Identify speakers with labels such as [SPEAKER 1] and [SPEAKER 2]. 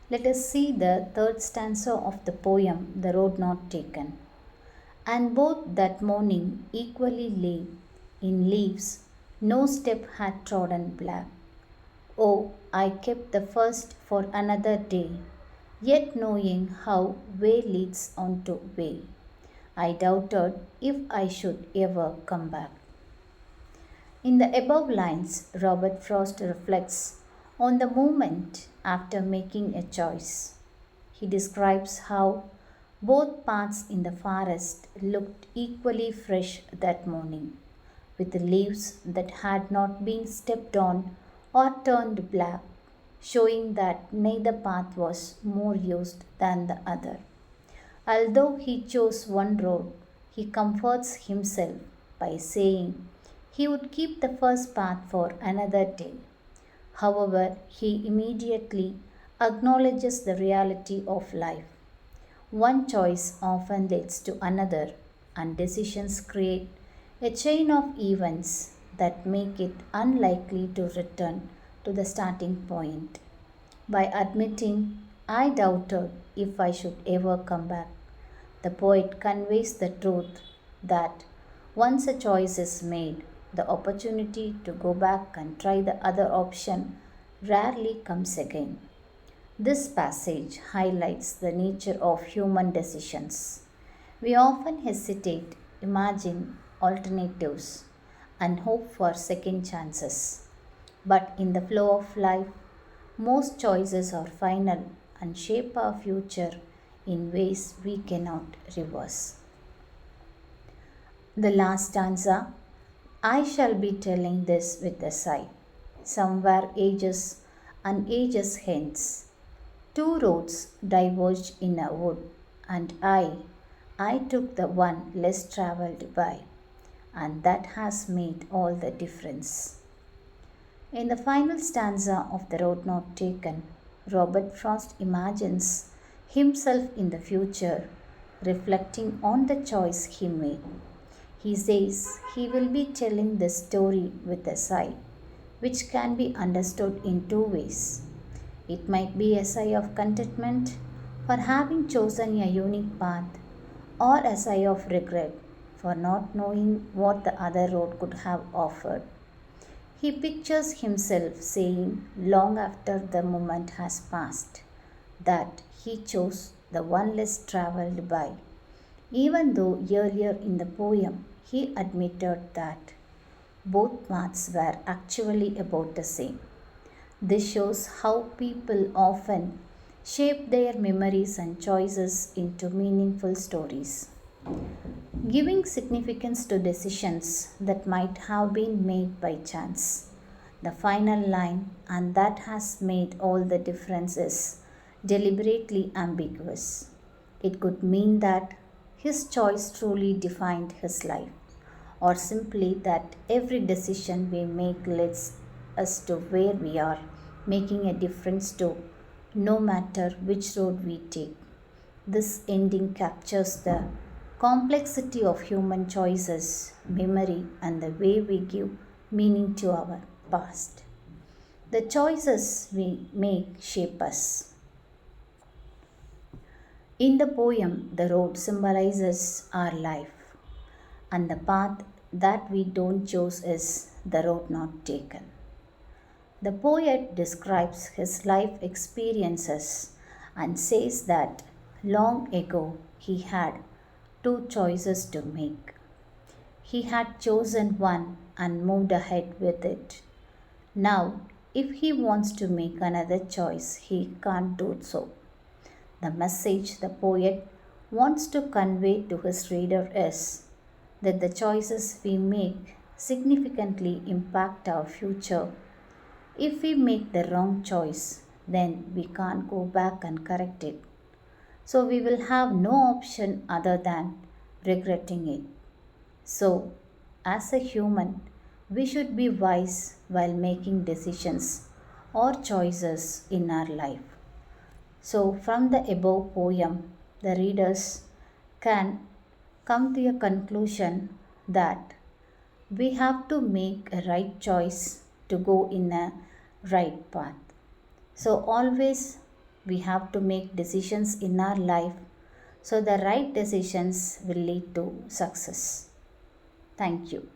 [SPEAKER 1] Let us see the third stanza of the poem, The Road Not Taken. And both that morning equally lay in leaves, no step had trodden black. Oh, I kept the first for another day, yet knowing how way leads on to way, I doubted if I should ever come back. In the above lines, Robert Frost reflects on the moment after making a choice. He describes how both paths in the forest looked equally fresh that morning, with the leaves that had not been stepped on or turned black, showing that neither path was more used than the other. Although he chose one road, he comforts himself by saying he would keep the first path for another day. However, he immediately acknowledges the reality of life. One choice often leads to another, and decisions create a chain of events that make it unlikely to return to the starting point. By admitting, I doubted if I should ever come back, the poet conveys the truth that once a choice is made, the opportunity to go back and try the other option rarely comes again. This passage highlights the nature of human decisions. We often hesitate, imagine alternatives, and hope for second chances. But in the flow of life, most choices are final and shape our future in ways we cannot reverse. The last stanza, I shall be telling this with a sigh. Somewhere ages and ages hence, two roads diverged in a wood, and I took the one less travelled by, and that has made all the difference. In the final stanza of The Road Not Taken, Robert Frost imagines himself in the future, reflecting on the choice he made. He says he will be telling this story with a sigh, which can be understood in two ways. It might be a sigh of contentment for having chosen a unique path, or a sigh of regret for not knowing what the other road could have offered. He pictures himself saying, long after the moment has passed, that he chose the one less travelled by, even though earlier in the poem he admitted that both paths were actually about the same. This shows how people often shape their memories and choices into meaningful stories, giving significance to decisions that might have been made by chance. The final line, and that has made all the difference, is deliberately ambiguous. It could mean that his choice truly defined his life, or simply that every decision we make leads us to where we are, making a difference to no matter which road we take. This ending captures the complexity of human choices, memory, and the way we give meaning to our past. The choices we make shape us. In the poem, the road symbolizes our life, and the path that we don't choose is the road not taken. The poet describes his life experiences and says that long ago he had two choices to make. He had chosen one and moved ahead with it. Now, if he wants to make another choice, he can't do so. The message the poet wants to convey to his reader is that the choices we make significantly impact our future. If we make the wrong choice, then we can't go back and correct it. So we will have no option other than regretting it. So, as a human, we should be wise while making decisions or choices in our life. So, from the above poem, the readers can come to a conclusion that we have to make a right choice to go in a right path. So, always We have to make decisions in our life so the right decisions will lead to success. Thank you.